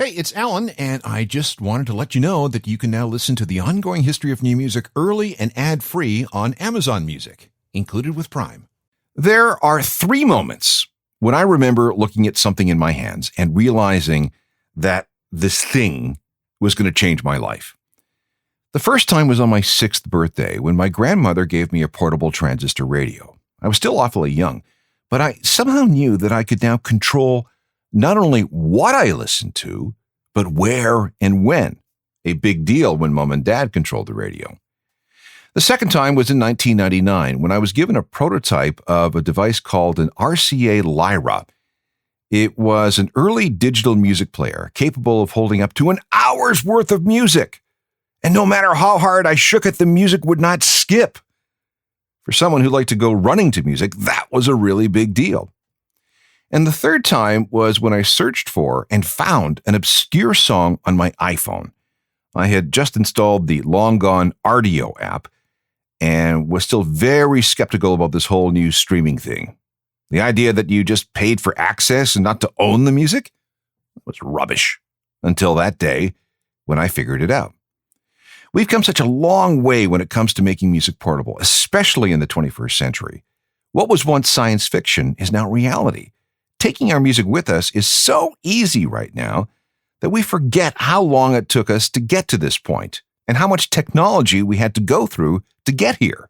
Hey, it's Alan, and I just wanted to let you know that you can now listen to the ongoing history of new music early and ad-free on Amazon Music, included with Prime. There are 3 moments when I remember looking at something in my hands and realizing that this thing was going to change my life. The first time was on my 6th birthday when my grandmother gave me a portable transistor radio. I was still awfully young, but I somehow knew that I could now control not only what I listened to, but where and when. A big deal when Mom and Dad controlled the radio. The second time was in 1999 when I was given a prototype of a device called an RCA Lyra. It was an early digital music player capable of holding up to an hour's worth of music. And no matter how hard I shook it, the music would not skip. For someone who liked to go running to music, that was a really big deal. And the third time was when I searched for and found an obscure song on my iPhone. I had just installed the long-gone Rdio app and was still very skeptical about this whole new streaming thing. The idea that you just paid for access and not to own the music was rubbish until that day when I figured it out. We've come such a long way when it comes to making music portable, especially in the 21st century. What was once science fiction is now reality. Taking our music with us is so easy right now that we forget how long it took us to get to this point and how much technology we had to go through to get here.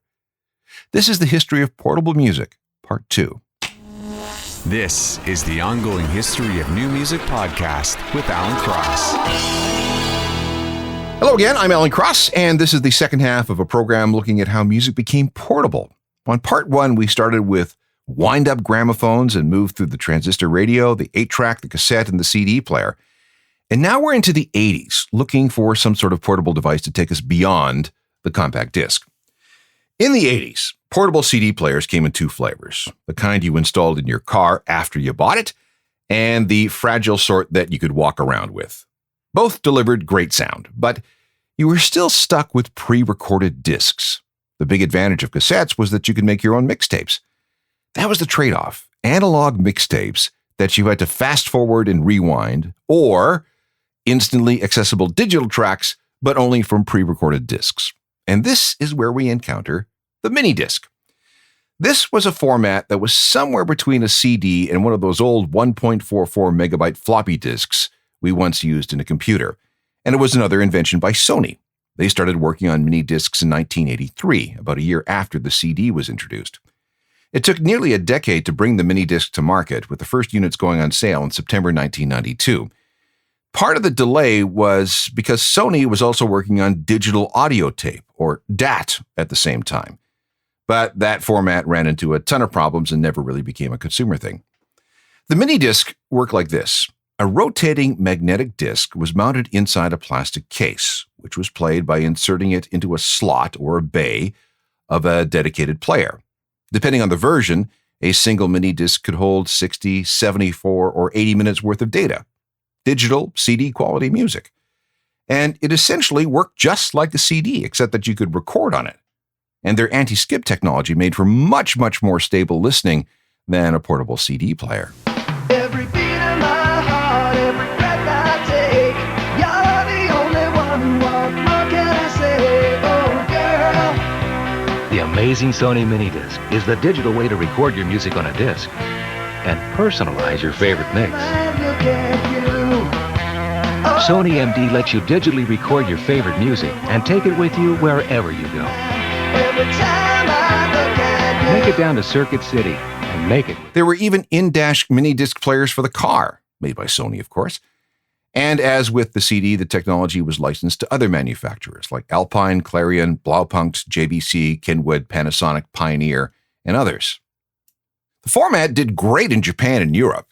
This is the history of portable music, part 2. This is the Ongoing History of New Music podcast with Alan Cross. Hello again, I'm Alan Cross, and this is the second half of a program looking at how music became portable. On part 1, we started with wind-up gramophones and moved through the transistor radio, the 8-track, the cassette, and the CD player. And now we're into the 80s, looking for some sort of portable device to take us beyond the compact disc. In the 80s, portable CD players came in 2 flavors, the kind you installed in your car after you bought it, and the fragile sort that you could walk around with. Both delivered great sound, but you were still stuck with pre-recorded discs. The big advantage of cassettes was that you could make your own mixtapes. That was the trade-off, analog mixtapes that you had to fast forward and rewind, or instantly accessible digital tracks, but only from pre-recorded discs. And this is where we encounter the mini disc. This was a format that was somewhere between a CD and one of those old 1.44 megabyte floppy disks we once used in a computer. And it was another invention by Sony. They started working on mini discs in 1983, about a year after the CD was introduced. It took nearly a decade to bring the mini disc to market, with the first units going on sale in September 1992. Part of the delay was because Sony was also working on digital audio tape, or DAT, at the same time. But that format ran into a ton of problems and never really became a consumer thing. The mini disc worked like this. A rotating magnetic disc was mounted inside a plastic case, which was played by inserting it into a slot or a bay of a dedicated player. Depending on the version, a single mini disc could hold 60, 74, or 80 minutes worth of data. Digital, CD quality music. And it essentially worked just like the CD, except that you could record on it. And their anti-skip technology made for much, much more stable listening than a portable CD player. Every beat of my heart, every breath I take, you're the only one. What more can I say? Oh, girl. The amazing Sony Mini Disc is the digital way to record your music on a disc and personalize your favorite mix. Look at you. Oh, Sony MD lets you digitally record your favorite music and take it with you wherever you go. every time I look at you. Make it down to Circuit City and make it. There were even in-dash mini disc players for the car, made by Sony, of course. And as with the CD, the technology was licensed to other manufacturers like Alpine, Clarion, Blaupunkt, JVC, Kenwood, Panasonic, Pioneer, and others. The format did great in Japan and Europe.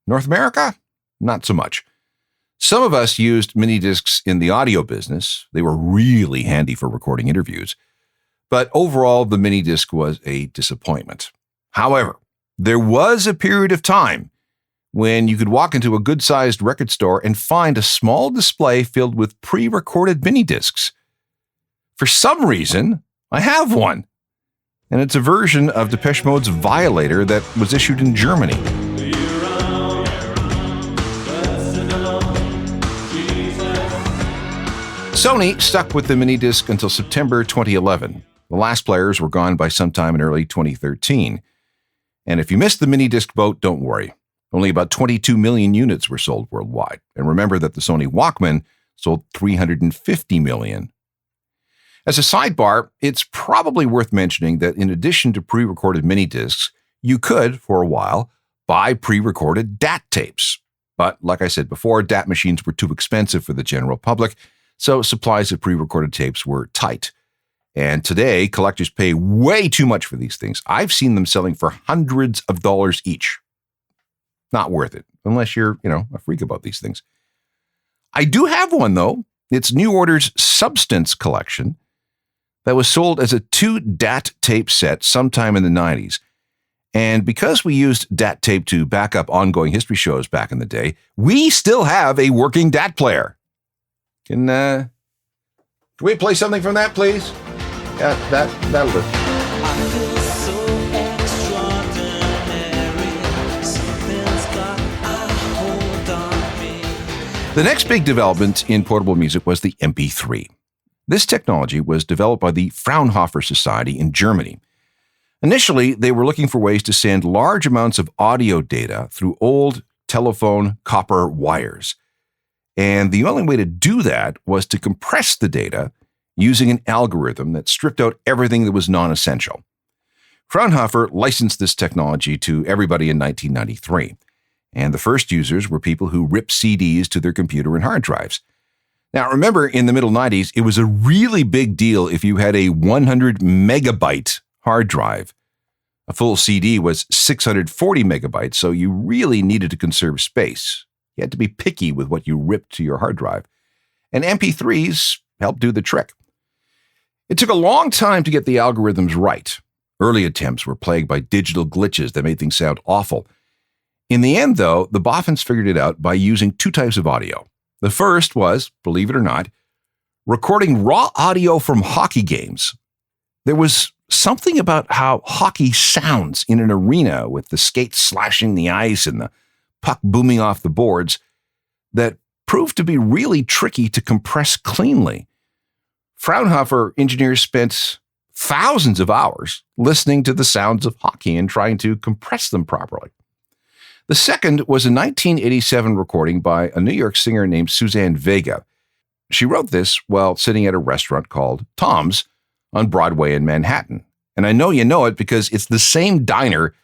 North America? Not so much. Some of us used mini discs in the audio business. They were really handy for recording interviews. But overall, the mini disc was a disappointment. However, there was a period of time when you could walk into a good-sized record store and find a small display filled with pre-recorded mini discs. For some reason, I have one. And it's a version of Depeche Mode's Violator that was issued in Germany. Sony stuck with the mini disc until September 2011. The last players were gone by sometime in early 2013. And if you missed the mini disc boat, don't worry. Only about 22 million units were sold worldwide. And remember that the Sony Walkman sold 350 million. As a sidebar, it's probably worth mentioning that in addition to pre-recorded mini discs, you could, for a while, buy pre-recorded DAT tapes. But like I said before, DAT machines were too expensive for the general public, so supplies of pre-recorded tapes were tight. And today, collectors pay way too much for these things. I've seen them selling for hundreds of dollars each. Not worth it, unless you're, a freak about these things. I do have one, though. It's New Order's Substance collection that was sold as a 2 DAT tape set sometime in the 90s. And because we used DAT tape to back up ongoing history shows back in the day, we still have a working DAT player. Can we play something from that, please? Yeah, that'll do. The next big development in portable music was the MP3. This technology was developed by the Fraunhofer Society in Germany. Initially, they were looking for ways to send large amounts of audio data through old telephone copper wires. And the only way to do that was to compress the data using an algorithm that stripped out everything that was non-essential. Fraunhofer licensed this technology to everybody in 1993. And the first users were people who ripped CDs to their computer and hard drives. Now, remember, in the middle 90s, it was a really big deal if you had a 100 megabyte hard drive. A full CD was 640 megabytes, so you really needed to conserve space. You had to be picky with what you ripped to your hard drive. And MP3s helped do the trick. It took a long time to get the algorithms right. Early attempts were plagued by digital glitches that made things sound awful. In the end, though, the boffins figured it out by using 2 types of audio. The first was, believe it or not, recording raw audio from hockey games. There was something about how hockey sounds in an arena with the skates slashing the ice and the puck booming off the boards that proved to be really tricky to compress cleanly. Fraunhofer engineers spent thousands of hours listening to the sounds of hockey and trying to compress them properly. The second was a 1987 recording by a New York singer named Suzanne Vega. She wrote this while sitting at a restaurant called Tom's on Broadway in Manhattan. And I know you know it because it's the same diner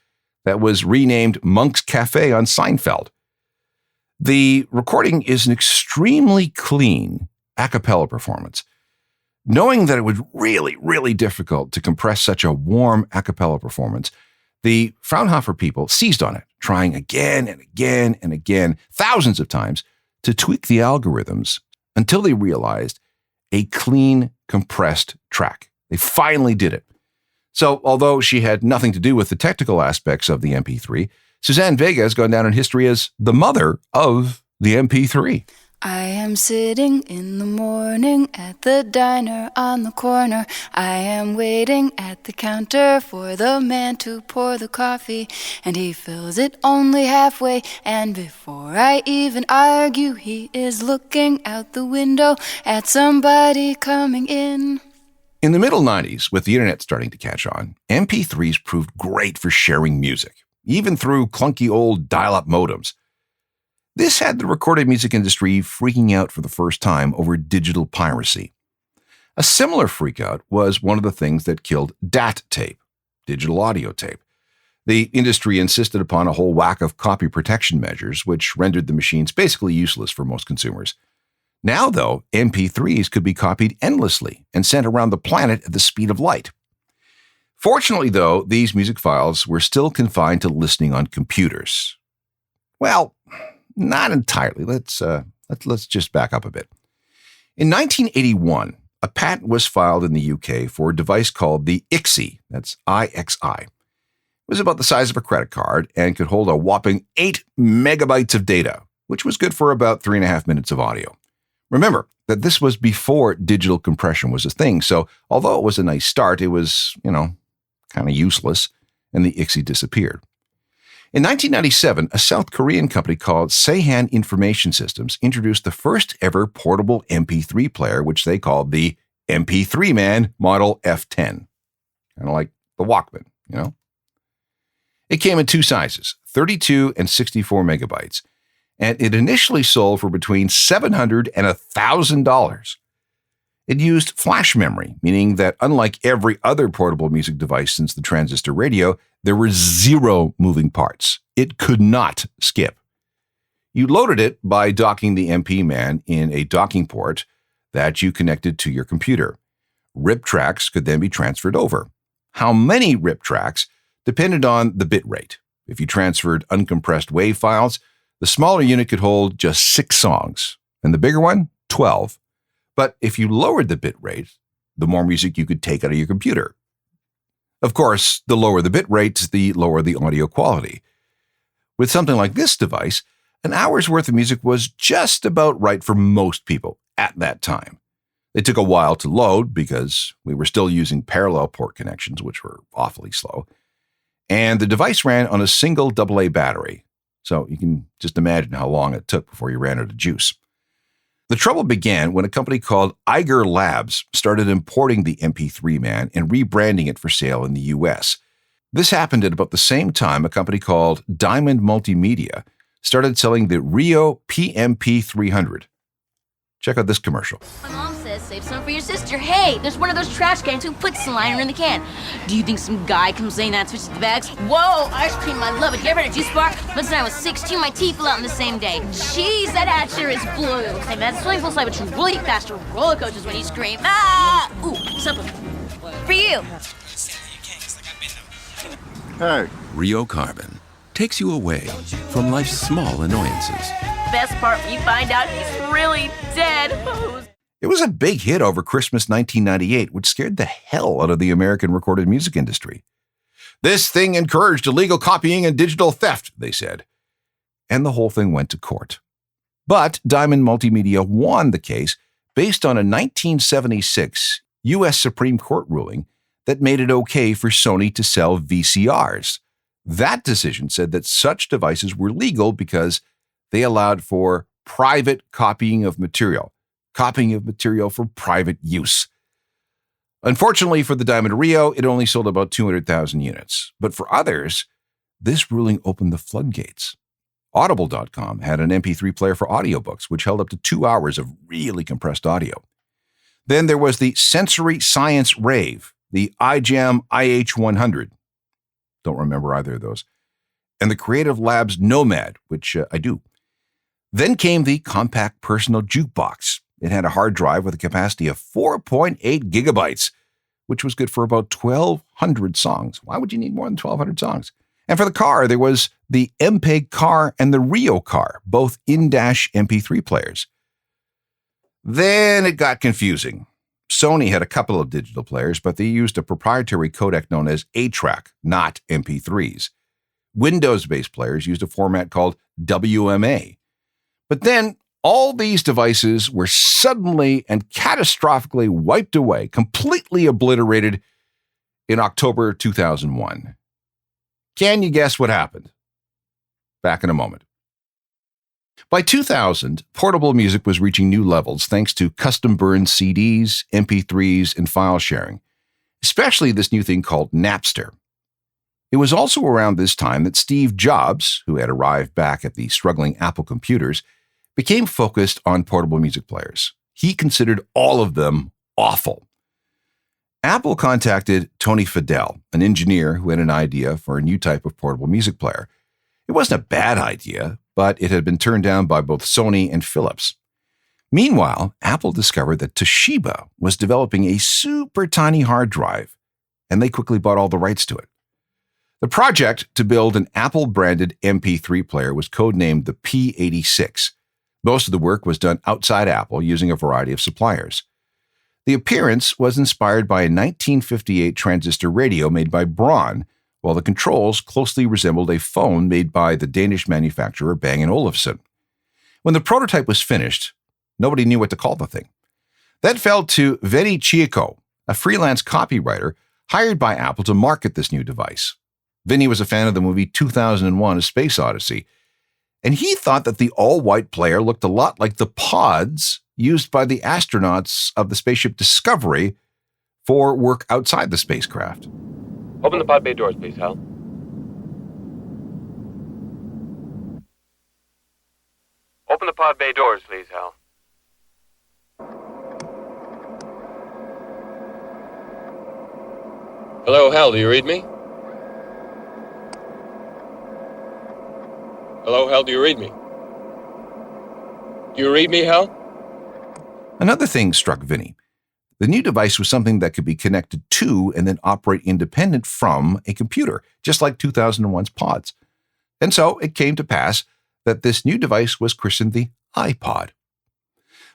that was renamed Monk's Cafe on Seinfeld. The recording is an extremely clean a cappella performance. Knowing that it was really, really difficult to compress such a warm a cappella performance, the Fraunhofer people seized on it, trying again and again and again, thousands of times, to tweak the algorithms until they realized a clean, compressed track. They finally did it. So, although she had nothing to do with the technical aspects of the MP3, Suzanne Vega has gone down in history as the mother of the MP3. I am sitting in the morning at the diner on the corner. I am waiting at the counter for the man to pour the coffee, and he fills it only halfway, and before I even argue, he is looking out the window at somebody coming in. In the middle 90s, with the internet starting to catch on, MP3s proved great for sharing music, even through clunky old dial-up modems. This had the recorded music industry freaking out for the first time over digital piracy. A similar freakout was one of the things that killed DAT tape, digital audio tape. The industry insisted upon a whole whack of copy protection measures, which rendered the machines basically useless for most consumers. Now, though, MP3s could be copied endlessly and sent around the planet at the speed of light. Fortunately, though, these music files were still confined to listening on computers. Well, not entirely. Let's just back up a bit. In 1981, a patent was filed in the UK for a device called the IXI. That's IXI. It was about the size of a credit card and could hold a whopping 8 megabytes of data, which was good for about 3.5 minutes of audio. Remember that this was before digital compression was a thing, so although it was a nice start, it was, kind of useless, and the IXI disappeared. In 1997, a South Korean company called Seihan Information Systems introduced the first ever portable MP3 player, which they called the MP3 Man Model F10. Kind of like the Walkman, you know? It came in two sizes, 32 and 64 megabytes, and it initially sold for between $700 and $1,000. It used flash memory, meaning that unlike every other portable music device since the transistor radio, there were zero moving parts. It could not skip. You loaded it by docking the MP Man in a docking port that you connected to your computer. RIP tracks could then be transferred over. How many RIP tracks depended on the bit rate. If you transferred uncompressed WAV files, the smaller unit could hold just 6 songs, and the bigger one, 12. But if you lowered the bit rate, the more music you could take out of your computer. Of course, the lower the bit rate, the lower the audio quality. With something like this device, an hour's worth of music was just about right for most people at that time. It took a while to load because we were still using parallel port connections, which were awfully slow. And the device ran on a single AA battery. So you can just imagine how long it took before you ran out of juice. The trouble began when a company called Eiger Labs started importing the MP3 Man and rebranding it for sale in the US. This happened at about the same time a company called Diamond Multimedia started selling the Rio PMP 300. Check out this commercial. My mom says save some for your sister. Hey, there's one of those trash cans who puts the liner in the can. Do you think some guy comes in and switches the bags? Whoa, ice cream, I love it. You ever had a juice bar? Once I was 16, my teeth fell out on the same day. Jeez, that hat sure is blue. Hey, that swimming pool slide, but you really faster roller coasters when you scream. Ah! Ooh, something. For you. Hey. Rio Carbon takes you away from life's small annoyances. Best part when you find out he's really dead. It was a big hit over Christmas 1998, which scared the hell out of the American recorded music industry. This thing encouraged illegal copying and digital theft, they said. And the whole thing went to court. But Diamond Multimedia won the case based on a 1976 U.S. Supreme Court ruling that made it okay for Sony to sell VCRs. That decision said that such devices were legal because they allowed for private copying of material for private use. Unfortunately for the Diamond Rio, it only sold about 200,000 units. But for others, this ruling opened the floodgates. Audible.com had an MP3 player for audiobooks, which held up to 2 hours of really compressed audio. Then there was the Sensory Science Rave, the iJam IH100. Don't remember either of those. And the Creative Labs Nomad, which I do. Then came the compact personal jukebox. It had a hard drive with a capacity of 4.8 gigabytes, which was good for about 1,200 songs. Why would you need more than 1,200 songs? And for the car, there was the MPEG car and the Rio car, both in-dash MP3 players. Then it got confusing. Sony had a couple of digital players, but they used a proprietary codec known as A-Track, not MP3s. Windows-based players used a format called WMA. But then all these devices were suddenly and catastrophically wiped away, completely obliterated in October 2001. Can you guess what happened? Back in a moment. By 2000, portable music was reaching new levels thanks to custom-burned CDs, MP3s, and file sharing, especially this new thing called Napster. It was also around this time that Steve Jobs, who had arrived back at the struggling Apple computers, became focused on portable music players. He considered all of them awful. Apple contacted Tony Fadell, an engineer who had an idea for a new type of portable music player. It wasn't a bad idea, but it had been turned down by both Sony and Philips. Meanwhile, Apple discovered that Toshiba was developing a super tiny hard drive, and they quickly bought all the rights to it. The project to build an Apple-branded MP3 player was codenamed the P86. Most of the work was done outside Apple using a variety of suppliers. The appearance was inspired by a 1958 transistor radio made by Braun, while the controls closely resembled a phone made by the Danish manufacturer Bang & Olufsen. When the prototype was finished, nobody knew what to call the thing. That fell to Veni Chieco, a freelance copywriter hired by Apple to market this new device. Vinny was a fan of the movie 2001: A Space Odyssey, and he thought that the all-white player looked a lot like the pods used by the astronauts of the spaceship Discovery for work outside the spacecraft. Open the pod bay doors, please, Hal. Open the pod bay doors, please, Hal. Hello, Hal, do you read me? Hello, Hal, do you read me? Do you read me, Hal? Another thing struck Vinny. The new device was something that could be connected to and then operate independent from a computer, just like 2001's pods. And so it came to pass that this new device was christened the iPod.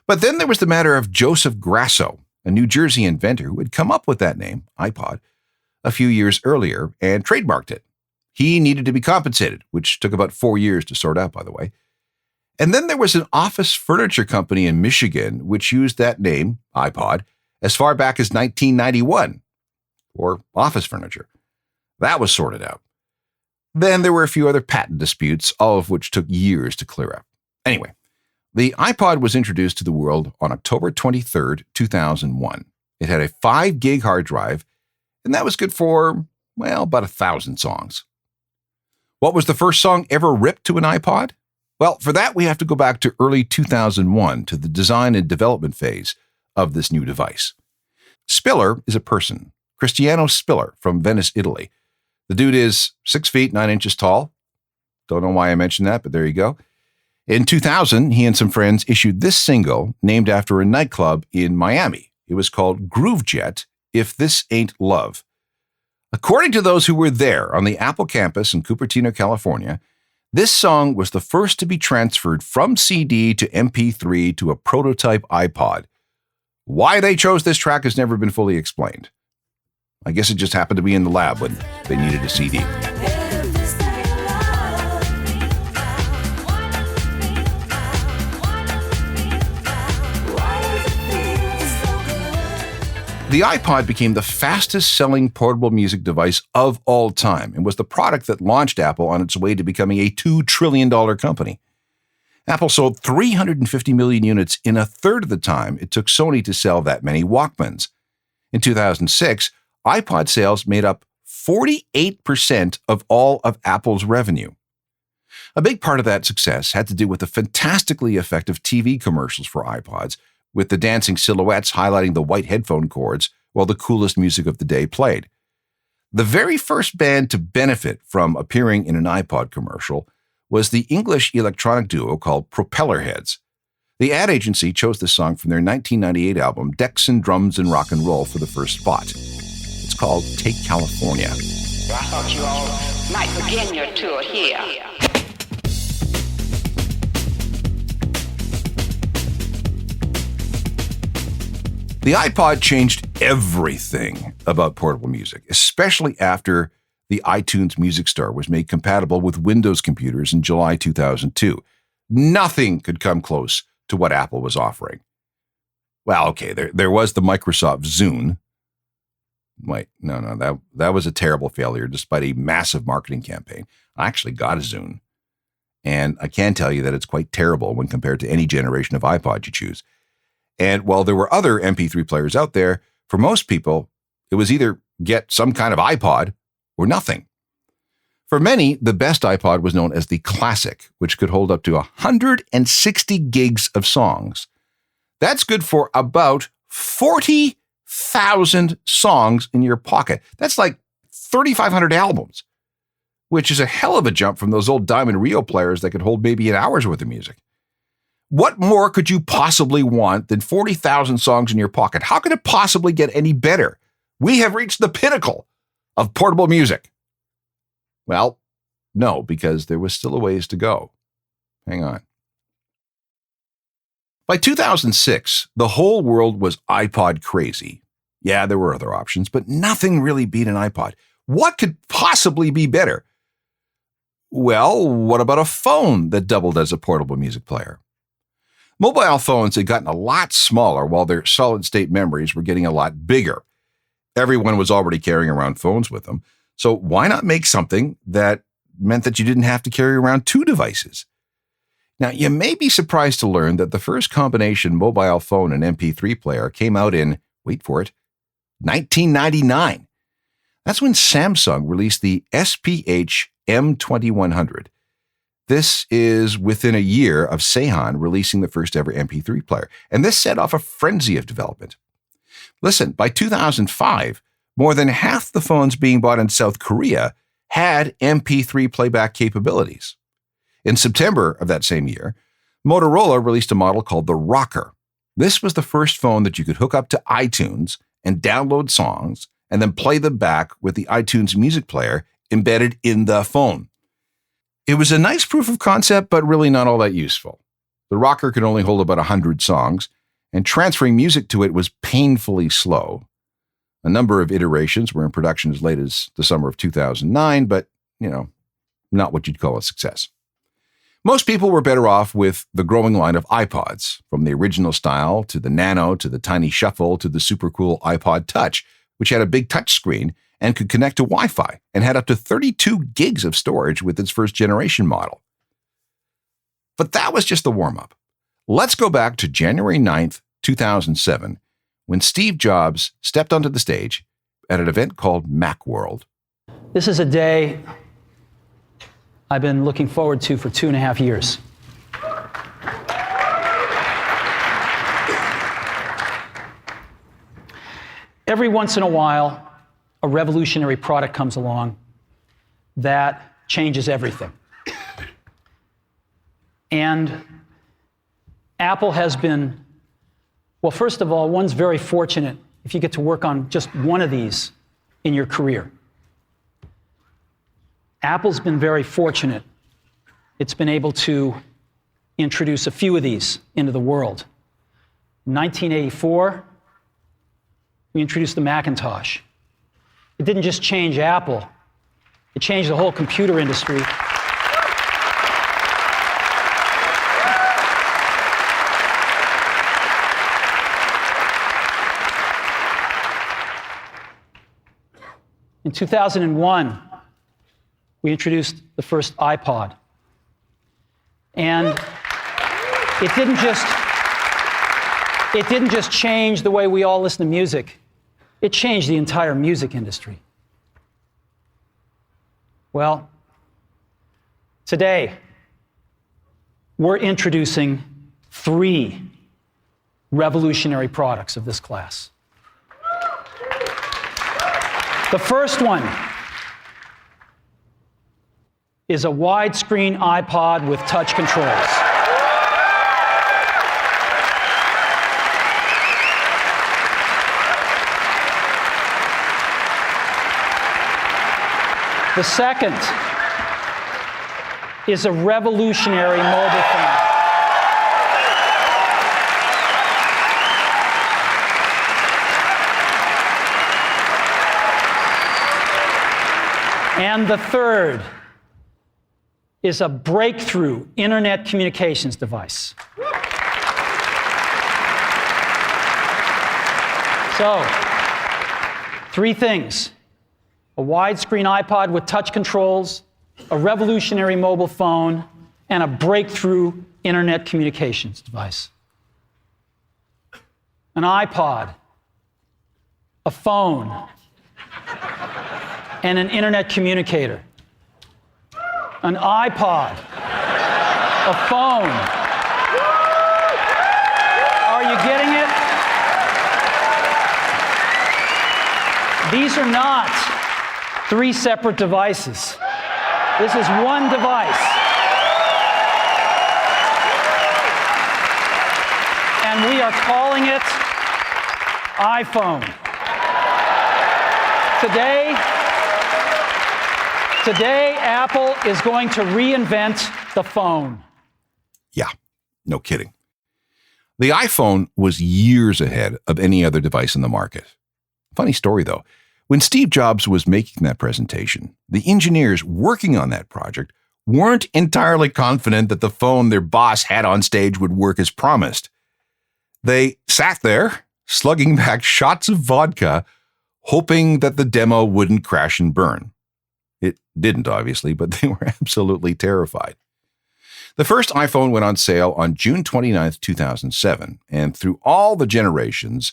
But then there was the matter of Joseph Grasso, a New Jersey inventor who had come up with that name, iPod, a few years earlier and trademarked it. He needed to be compensated, which took about 4 years to sort out, by the way. And then there was an office furniture company in Michigan which used that name, iPod, as far back as 1991, or office furniture. That was sorted out. Then there were a few other patent disputes, all of which took years to clear up. Anyway, the iPod was introduced to the world on October 23rd, 2001. It had a 5 gig hard drive, and that was good for, well, about 1,000 songs. What was the first song ever ripped to an iPod? Well, for that, we have to go back to early 2001 to the design and development phase of this new device. Spiller is a person, Cristiano Spiller from Venice, Italy. The dude is 6 feet, 9 inches tall. Don't know why I mentioned that, but there you go. In 2000, he and some friends issued this single named after a nightclub in Miami. It was called Groove Jet, If This Ain't Love. According to those who were there on the Apple campus in Cupertino, California, this song was the first to be transferred from CD to MP3 to a prototype iPod. Why they chose this track has never been fully explained. I guess it just happened to be in the lab when they needed a CD. The iPod became the fastest-selling portable music device of all time and was the product that launched Apple on its way to becoming a $2 trillion company. Apple sold 350 million units in a third of the time it took Sony to sell that many Walkmans. In 2006, iPod sales made up 48% of all of Apple's revenue. A big part of that success had to do with the fantastically effective TV commercials for iPods, with the dancing silhouettes highlighting the white headphone cords while the coolest music of the day played. The very first band to benefit from appearing in an iPod commercial was the English electronic duo called Propellerheads. The ad agency chose this song from their 1998 album Decks and Drums and Rock and Roll for the first spot. It's called Take California. I thought you all might begin your tour here. The iPod changed everything about portable music, especially after the iTunes Music Store was made compatible with Windows computers in July 2002. Nothing could come close to what Apple was offering. Well, okay, there was the Microsoft Zune. Wait, no, that was a terrible failure despite a massive marketing campaign. I actually got a Zune, and I can tell you that it's quite terrible when compared to any generation of iPod you choose. And while there were other MP3 players out there, for most people, it was either get some kind of iPod or nothing. For many, the best iPod was known as the Classic, which could hold up to 160 gigs of songs. That's good for about 40,000 songs in your pocket. That's like 3,500 albums, which is a hell of a jump from those old Diamond Rio players that could hold maybe an hour's worth of music. What more could you possibly want than 40,000 songs in your pocket? How could it possibly get any better? We have reached the pinnacle of portable music. Well, no, because there was still a ways to go. Hang on. By 2006, the whole world was iPod crazy. Yeah, there were other options, but nothing really beat an iPod. What could possibly be better? Well, what about a phone that doubled as a portable music player? Mobile phones had gotten a lot smaller while their solid-state memories were getting a lot bigger. Everyone was already carrying around phones with them, So why not make something that meant that you didn't have to carry around two devices? Now, you may be surprised to learn that the first combination mobile phone and MP3 player came out in, wait for it, 1999. That's when Samsung released the SPH M2100. This is within a year of Seihan releasing the first ever MP3 player, and this set off a frenzy of development. Listen, by 2005, more than half the phones being bought in South Korea had MP3 playback capabilities. In September of that same year, Motorola released a model called the Rocker. This was the first phone that you could hook up to iTunes and download songs and then play them back with the iTunes music player embedded in the phone. It was a nice proof of concept, but really not all that useful. The Rocker could only hold about 100 songs, and transferring music to it was painfully slow. A number of iterations were in production as late as the summer of 2009, but, not what you'd call a success. Most people were better off with the growing line of iPods, from the original style to the Nano to the Tiny Shuffle to the super cool iPod Touch, which had a big touch screen and could connect to Wi-Fi and had up to 32 gigs of storage with its first generation model. But that was just the warm-up. Let's go back to January 9th, 2007, when Steve Jobs stepped onto the stage at an event called Macworld. This is a day I've been looking forward to for 2.5 years. Every once in a while, a revolutionary product comes along that changes everything. And Apple has been, well, first of all, one's very fortunate if you get to work on just one of these in your career. Apple's been very fortunate. It's been able to introduce a few of these into the world. In 1984, we introduced the Macintosh. It didn't just change Apple, it changed the whole computer industry. In 2001, we introduced the first iPod. And it didn't just change the way we all listen to music. It changed the entire music industry. Well, today, we're introducing 3 revolutionary products of this class. The first one is a widescreen iPod with touch controls. The second is a revolutionary mobile phone. And the third is a breakthrough internet communications device. So, 3 things: a widescreen iPod with touch controls, a revolutionary mobile phone, and a breakthrough internet communications device. An iPod, a phone, and an internet communicator. An iPod, a phone. Are you getting it? These are not 3 separate devices. This is one device. And we are calling it iPhone. Today, Apple is going to reinvent the phone. Yeah, no kidding. The iPhone was years ahead of any other device in the market. Funny story, though. When Steve Jobs was making that presentation, the engineers working on that project weren't entirely confident that the phone their boss had on stage would work as promised. They sat there, slugging back shots of vodka, hoping that the demo wouldn't crash and burn. didn't, obviously, but they were absolutely terrified. The first iPhone went on sale on June 29th, 2007, and through all the generations,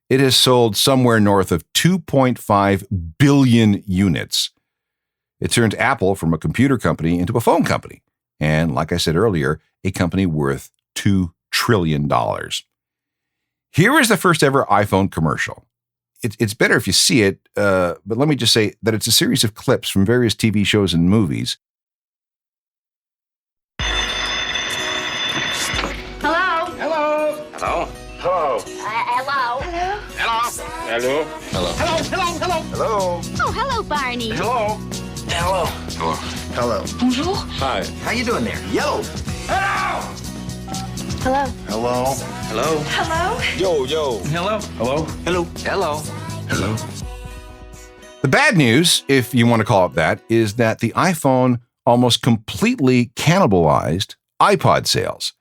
it has sold somewhere north of 2.5 billion units. It turned Apple from a computer company into a phone company, and like I said earlier, a company worth $2 trillion. Here is the first ever iPhone commercial. It's better if you see it, but let me just say that it's a series of clips from various TV shows and movies. Hello? Hello. Hello? Hello. Hello? Hello. Hello? Hello. Oh, hello, Barney. Hello. Hello? Hello. Bonjour. Hi. How you doing there? Yellow. Hello? Hello. Hello? Hello? Yo. Hello? Hello? Hello. Hello? Hello? The bad news, if you want to call it that, is that the iPhone almost completely cannibalized iPod sales.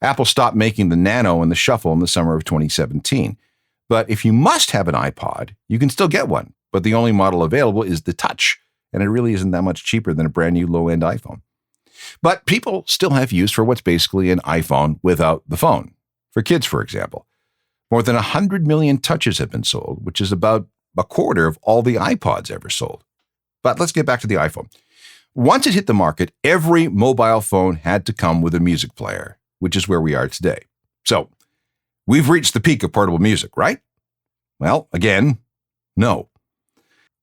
Apple stopped making the Nano and the Shuffle in the summer of 2017. But if you must have an iPod, you can still get one. But the only model available is the Touch, and it really isn't that much cheaper than a brand new low-end iPhone. But people still have use for what's basically an iPhone without the phone. For kids, for example, more than 100 million Touches have been sold, which is about a quarter of all the iPods ever sold. But let's get back to the iPhone. Once it hit the market, every mobile phone had to come with a music player, which is where we are today. So, we've reached the peak of portable music, right? Well, again, no.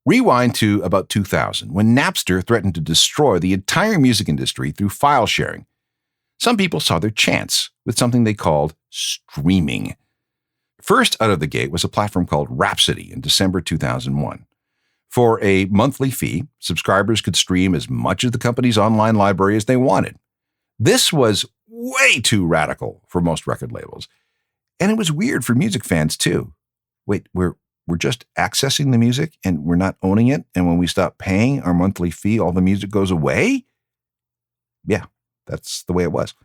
Rewind to about 2000, when Napster threatened to destroy the entire music industry through file sharing. Some people saw their chance with something they called streaming. First out of the gate was a platform called Rhapsody in December 2001. For a monthly fee, subscribers could stream as much of the company's online library as they wanted. This was way too radical for most record labels. And it was weird for music fans too. Wait, we're just accessing the music and we're not owning it. And when we stop paying our monthly fee, all the music goes away? Yeah, that's the way it was.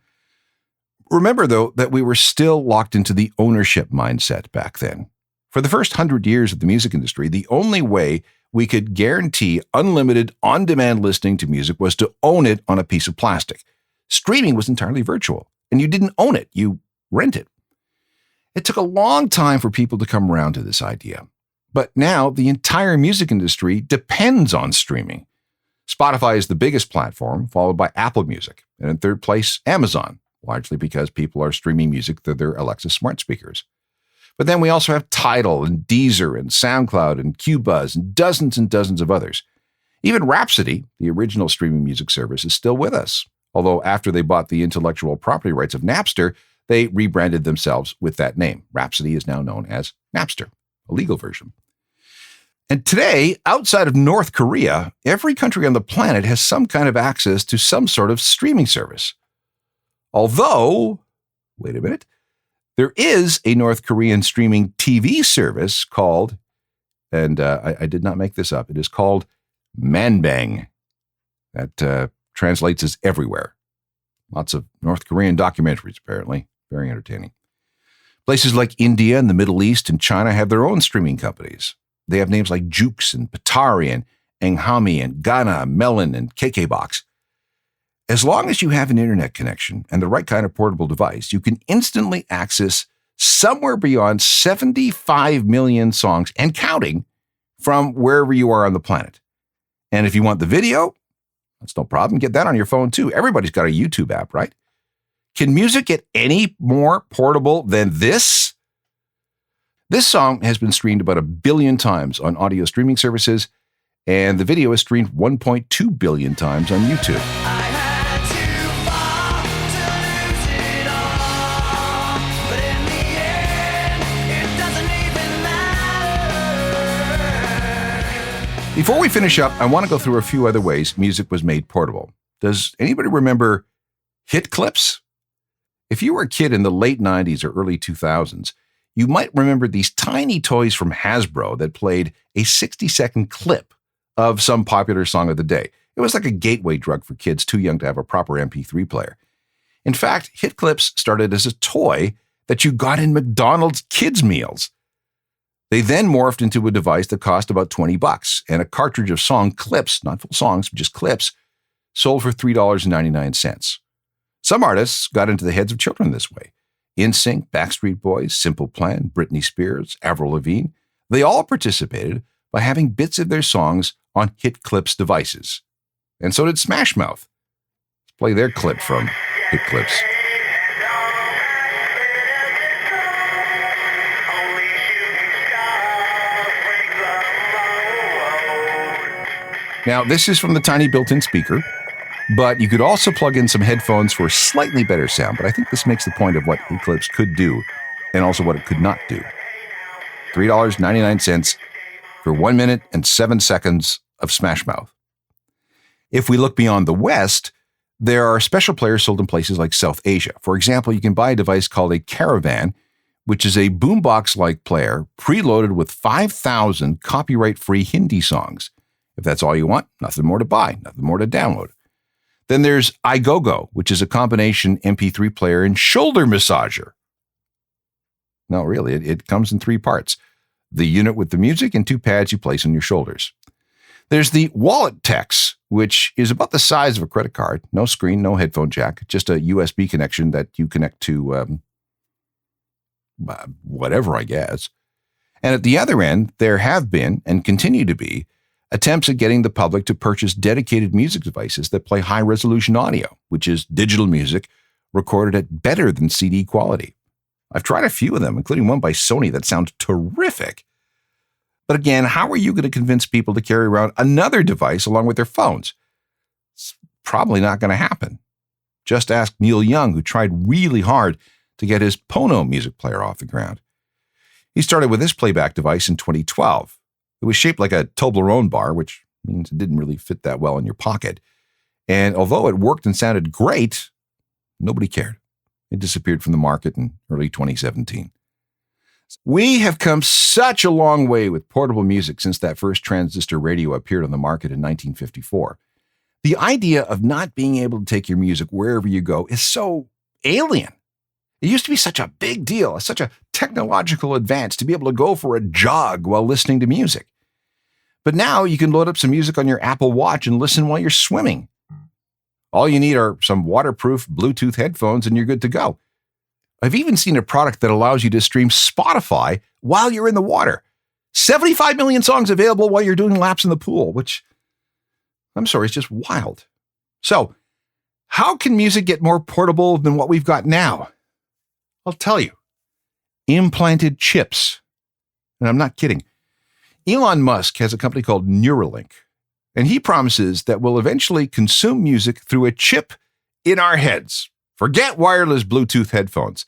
Remember, though, that we were still locked into the ownership mindset back then. For the first 100 years of the music industry, the only way we could guarantee unlimited on-demand listening to music was to own it on a piece of plastic. Streaming was entirely virtual, and you didn't own it, you rent it. It took a long time for people to come around to this idea. But now the entire music industry depends on streaming. Spotify is the biggest platform, followed by Apple Music, and in third place, Amazon, largely because people are streaming music through their Alexa smart speakers. But then we also have Tidal and Deezer and SoundCloud and Qbuzz and dozens of others. Even Rhapsody, the original streaming music service, is still with us. Although after they bought the intellectual property rights of Napster, they rebranded themselves with that name. Rhapsody is now known as Napster, a legal version. And today, outside of North Korea, every country on the planet has some kind of access to some sort of streaming service. Although, wait a minute, there is a North Korean streaming TV service called, and I did not make this up, it is called Manbang. That translates as everywhere. Lots of North Korean documentaries, apparently. Very entertaining. Places like India and the Middle East and China have their own streaming companies. They have names like Jukes and Patari and Enghami and Ghana, Melon and KKBox. As long as you have an internet connection and the right kind of portable device, you can instantly access somewhere beyond 75 million songs and counting from wherever you are on the planet. And if you want the video, that's no problem. Get that on your phone too. Everybody's got a YouTube app, right? Can music get any more portable than this? This song has been streamed about 1 billion times on audio streaming services, and the video is streamed 1.2 billion times on YouTube. Before we finish up, I want to go through a few other ways music was made portable. Does anybody remember hit clips? If you were a kid in the late 90s or early 2000s, you might remember these tiny toys from Hasbro that played a 60-second clip of some popular song of the day. It was like a gateway drug for kids too young to have a proper MP3 player. In fact, hit clips started as a toy that you got in McDonald's kids' meals. They then morphed into a device that cost about $20, and a cartridge of song clips, not full songs, but just clips, sold for $3.99. Some artists got into the heads of children this way. NSYNC, Backstreet Boys, Simple Plan, Britney Spears, Avril Lavigne, they all participated by having bits of their songs on Hit Clips devices. And so did Smash Mouth. Let's play their clip from Hit Clips. Now, this is from the tiny built-in speaker, but you could also plug in some headphones for slightly better sound, but I think this makes the point of what Hit Clips could do and also what it could not do. $3.99 for 1 minute and 7 seconds of Smash Mouth. If we look beyond the West, there are special players sold in places like South Asia. For example, you can buy a device called a Caravan, which is a boombox-like player preloaded with 5,000 copyright-free Hindi songs. If that's all you want, nothing more to buy, nothing more to download. Then there's iGoGo, which is a combination MP3 player and shoulder massager. No, really, it comes in 3 parts. The unit with the music and 2 pads you place on your shoulders. There's the Wallet Tex, which is about the size of a credit card. No screen, no headphone jack, just a USB connection that you connect to whatever, I guess. And at the other end, there have been, and continue to be, attempts at getting the public to purchase dedicated music devices that play high-resolution audio, which is digital music recorded at better than CD quality. I've tried a few of them, including one by Sony that sounds terrific. But again, how are you going to convince people to carry around another device along with their phones? It's probably not going to happen. Just ask Neil Young, who tried really hard to get his Pono music player off the ground. He started with this playback device in 2012. It was shaped like a Toblerone bar, which means it didn't really fit that well in your pocket. And although it worked and sounded great, nobody cared. It disappeared from the market in early 2017. We have come such a long way with portable music since that first transistor radio appeared on the market in 1954. The idea of not being able to take your music wherever you go is so alien. It used to be such a big deal, such a technological advance to be able to go for a jog while listening to music. But now you can load up some music on your Apple Watch and listen while you're swimming. All you need are some waterproof Bluetooth headphones and you're good to go. I've even seen a product that allows you to stream Spotify while you're in the water. 75 million songs available while you're doing laps in the pool, which, I'm sorry, is just wild. So, how can music get more portable than what we've got now? I'll tell you. Implanted chips. And I'm not kidding. Elon Musk has a company called Neuralink, and he promises that we'll eventually consume music through a chip in our heads. Forget wireless Bluetooth headphones.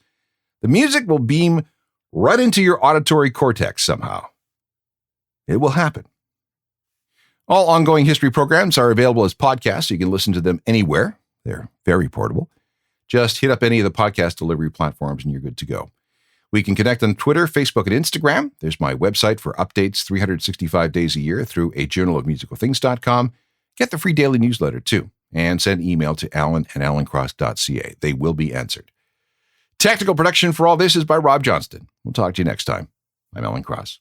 The music will beam right into your auditory cortex somehow. It will happen. All ongoing history programs are available as podcasts, so you can listen to them anywhere. They're very portable. Just hit up any of the podcast delivery platforms and you're good to go. We can connect on Twitter, Facebook, and Instagram. There's my website for updates 365 days a year through a journalofmusicalthings.com. Get the free daily newsletter too, and send email to alan@alancross.ca. They will be answered. Technical production for all this is by Rob Johnston. We'll talk to you next time. I'm Alan Cross.